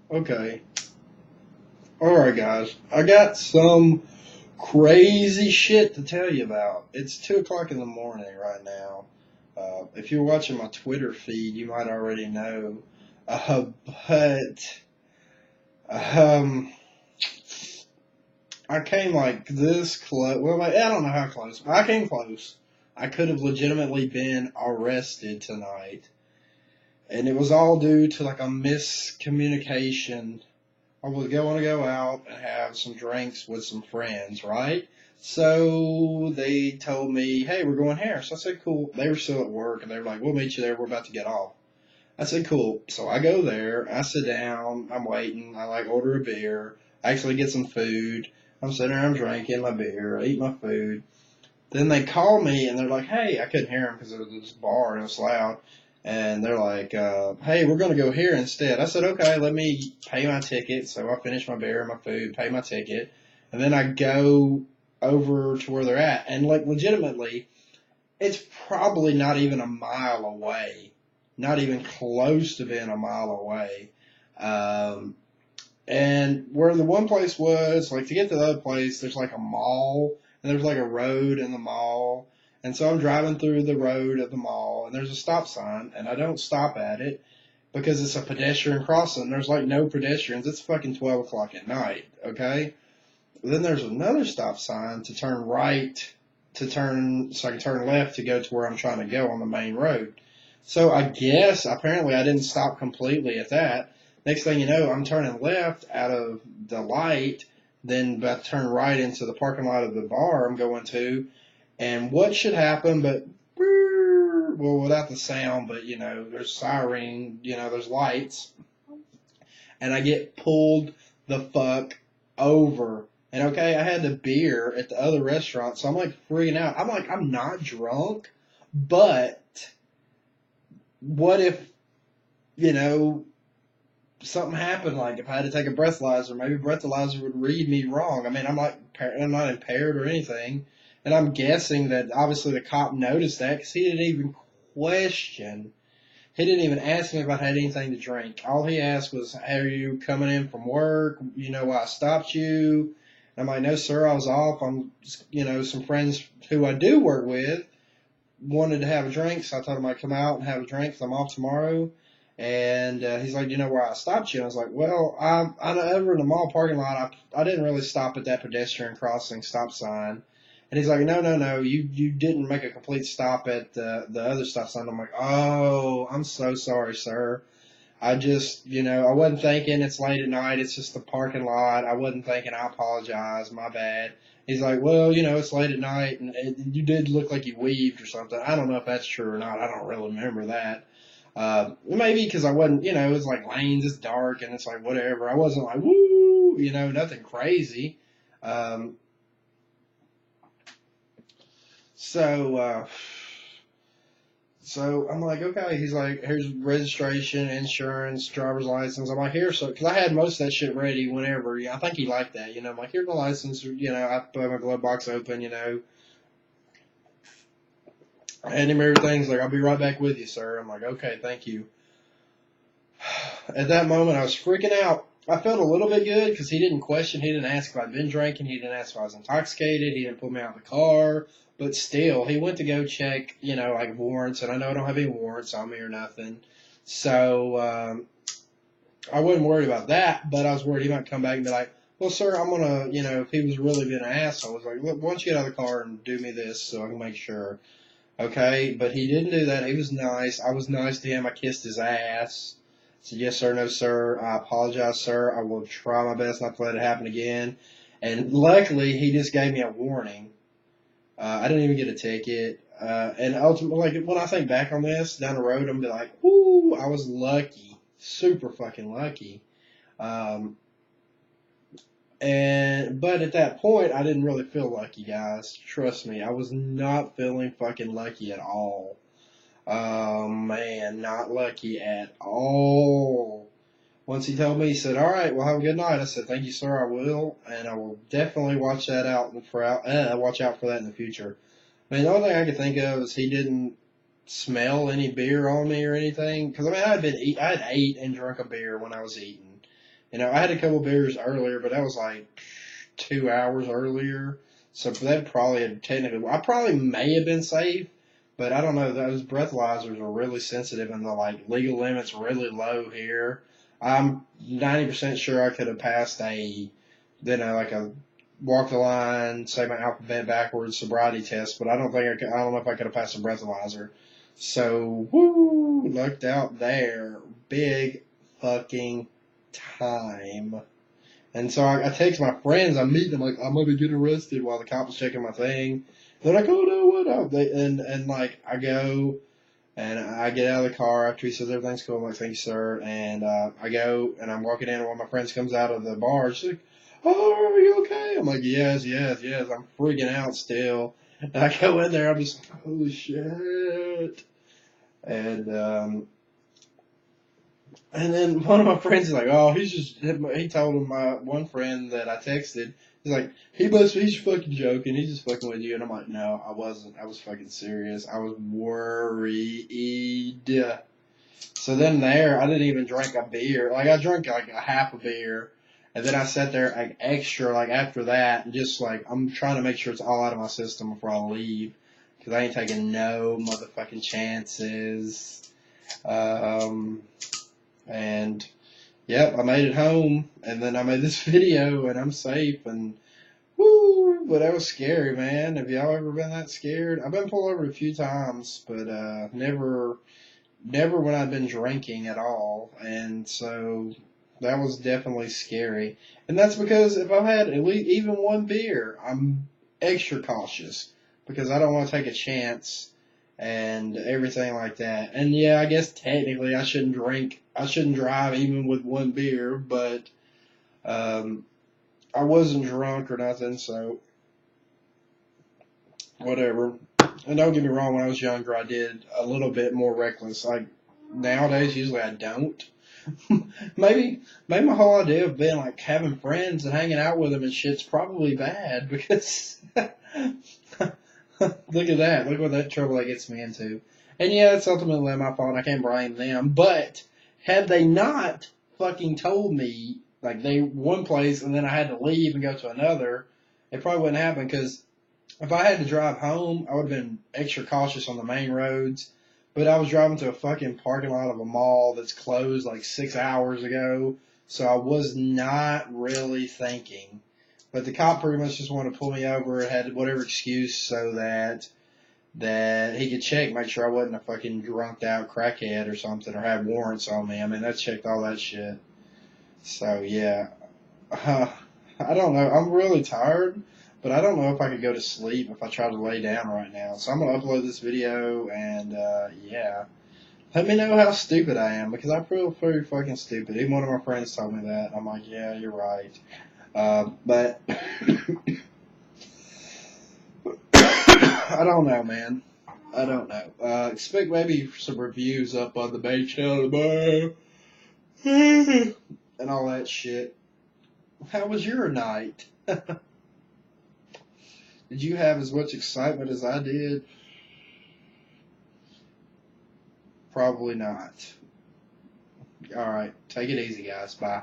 Okay. Alright, guys. I got some crazy shit to tell you about. It's 2 o'clock in the morning right now. If you're watching my Twitter feed, you might already know. But, um, I came like this close. Well, like, I don't know how close. But I came close. I could have legitimately been arrested tonight. And it was all due to like a miscommunication. I was going to go out and have some drinks with some friends, right? So they told me, hey, we're going here. So I said, cool. They were still at work and they were like, we'll meet you there. We're about to get off. I said, cool. So I go there. I sit down. I'm waiting. I like order a beer. I actually get some food. I'm sitting there. I'm drinking my beer. I eat my food. Then they call me and they're like, hey, I couldn't hear them because it was this bar and it was loud. And they're like, hey, we're going to go here instead. I said, okay, let me pay my ticket. So I finish my beer and my food, pay my ticket. And then I go over to where they're at. And like legitimately, it's probably not even a mile away. Not even close to being a mile away. Um, and where the one place was, like to get to the other place, there's like a mall and there's like a road in the mall. And so I'm driving through the road at the mall and there's a stop sign and I don't stop at it because it's a pedestrian crossing. There's like no pedestrians. It's fucking 12 o'clock at night. Okay. Then there's another stop sign to turn right so I can turn left to go to where I'm trying to go on the main road. So I guess apparently I didn't stop completely at that. Next thing you know, I'm turning left out of the light, then about to turn right into the parking lot of the bar I'm going to. And what should happen but well, without the sound, but there's siren, there's lights, and I get pulled the fuck over. And okay, I had the beer at the other restaurant, so I'm like freaking out. I'm like, I'm not drunk, but what if, you know, something happened? Like if I had to take a breathalyzer, maybe breathalyzer would read me wrong. I mean, I'm not impaired or anything. And I'm guessing that obviously the cop noticed that because he didn't even question. He didn't even ask me if I had anything to drink. All he asked was, hey, are you coming in from work? You know why I stopped you? And I'm like, no, sir, I was off. Some friends who I do work with wanted to have a drink, so I told him I'd come out and have a drink 'cause I'm off tomorrow. And he's like, do you know where I stopped you? And I was like, well, I'm over in the mall parking lot. I didn't really stop at that pedestrian crossing stop sign. And he's like, no, no, no, you didn't make a complete stop at the other stop sign. I'm like, oh, I'm so sorry, sir. I just, I wasn't thinking it's late at night. It's just the parking lot. I wasn't thinking. I apologize. My bad. He's like, well, it's late at night, and you did look like you weaved or something. I don't know if that's true or not. I don't really remember that. Maybe because I wasn't, it's like lanes, it's dark, and it's like whatever. I wasn't like, woo, nothing crazy. Um, so, uh, So I'm like, okay. He's like, here's registration, insurance, driver's license. I'm like, here, so because I had most of that shit ready whenever. I think he liked that. I'm like, here's my license. I put my glove box open. I hand him everything. He's like, I'll be right back with you, sir. I'm like, okay, thank you. At that moment, I was freaking out. I felt a little bit good because he didn't question. He didn't ask if I'd been drinking. He didn't ask if I was intoxicated. He didn't pull me out of the car. But still, he went to go check, like warrants. And I know I don't have any warrants on me or nothing. So I wasn't worried about that. But I was worried he might come back and be like, well, sir, I'm going to, if he was really being an asshole, I was like, look, why don't you get out of the car and do me this so I can make sure. Okay, but he didn't do that. He was nice. I was nice to him. I kissed his ass. Said, yes, sir, no, sir. I apologize, sir. I will try my best not to let it happen again. And luckily, he just gave me a warning. I didn't even get a ticket. And ultimately, like, when I think back on this down the road, I'm gonna be like, whoo, I was lucky. Super fucking lucky. Um, but at that point, I didn't really feel lucky, guys. Trust me, I was not feeling fucking lucky at all. Oh man, not lucky at all. Once he told me, he said, "All right, well have a good night." I said, "Thank you, sir. I will, and I will definitely watch out for that in the future." I mean, the only thing I could think of is he didn't smell any beer on me or anything. Because I mean, I had ate and drunk a beer when I was eating. You know, I had a couple beers earlier, but that was like 2 hours earlier. So that probably had technically, I probably may have been safe, but I don't know. Those breathalyzers are really sensitive, and the like legal limit's really low here. I'm 90% sure I could have passed like a walk the line, say my alphabet backwards sobriety test, but I don't think I don't know if I could have passed a breathalyzer. So, woo, lucked out there. Big fucking time. And so I text my friends, I'm meeting them, like, I'm going to get arrested while the cop was checking my thing. They're like, oh no, what up? And like, I go, and I get out of the car after he says everything's cool. I'm like, thank you, sir. And I go, and I'm walking in, and one of my friends comes out of the bar. She's like, oh, are you okay? I'm like, yes. I'm freaking out still. And I go in there, I'm just like, holy shit. And then one of my friends is like, oh, he told my one friend that I texted, he's like, he's fucking joking, he's just fucking with you. And I'm like, no, I wasn't. I was fucking serious. I was worried. So then I didn't even drink a beer. Like, I drank like a half a beer. And then I sat there like extra, like after that, and just like, I'm trying to make sure it's all out of my system before I leave. Because I ain't taking no motherfucking chances. And yep, I made it home, and then I made this video, and I'm safe, and woo, but that was scary, man. Have y'all ever been that scared? I've been pulled over a few times, but never when I've been drinking at all, and so that was definitely scary. And that's because if I've had at least even one beer, I'm extra cautious because I don't want to take a chance and everything like that. And yeah, I guess technically I shouldn't drive even with one beer, but I wasn't drunk or nothing, so whatever. And don't get me wrong, when I was younger, I did a little bit more reckless. Like nowadays, usually I don't. maybe my whole idea of being like having friends and hanging out with them and shit's probably bad because look at that. Look what that trouble that gets me into. And yeah, it's ultimately my fault. I can't blame them. But had they not fucking told me, like they one place and then I had to leave and go to another, it probably wouldn't happen. Because if I had to drive home, I would have been extra cautious on the main roads. But I was driving to a fucking parking lot of a mall that's closed like 6 hours ago. So I was not really thinking. But the cop pretty much just wanted to pull me over and had whatever excuse so that he could check, make sure I wasn't a fucking drunked out crackhead or something or had warrants on me. I mean, that checked all that shit. So yeah, I don't know. I'm really tired, but I don't know if I could go to sleep if I try to lay down right now. So I'm gonna upload this video and yeah. Let me know how stupid I am because I feel very fucking stupid. Even one of my friends told me that. I'm like, yeah, you're right. But I don't know, man. I don't know. Expect maybe some reviews up on the main channel tomorrow. And all that shit. How was your night? Did you have as much excitement as I did? Probably not. Alright, take it easy, guys. Bye.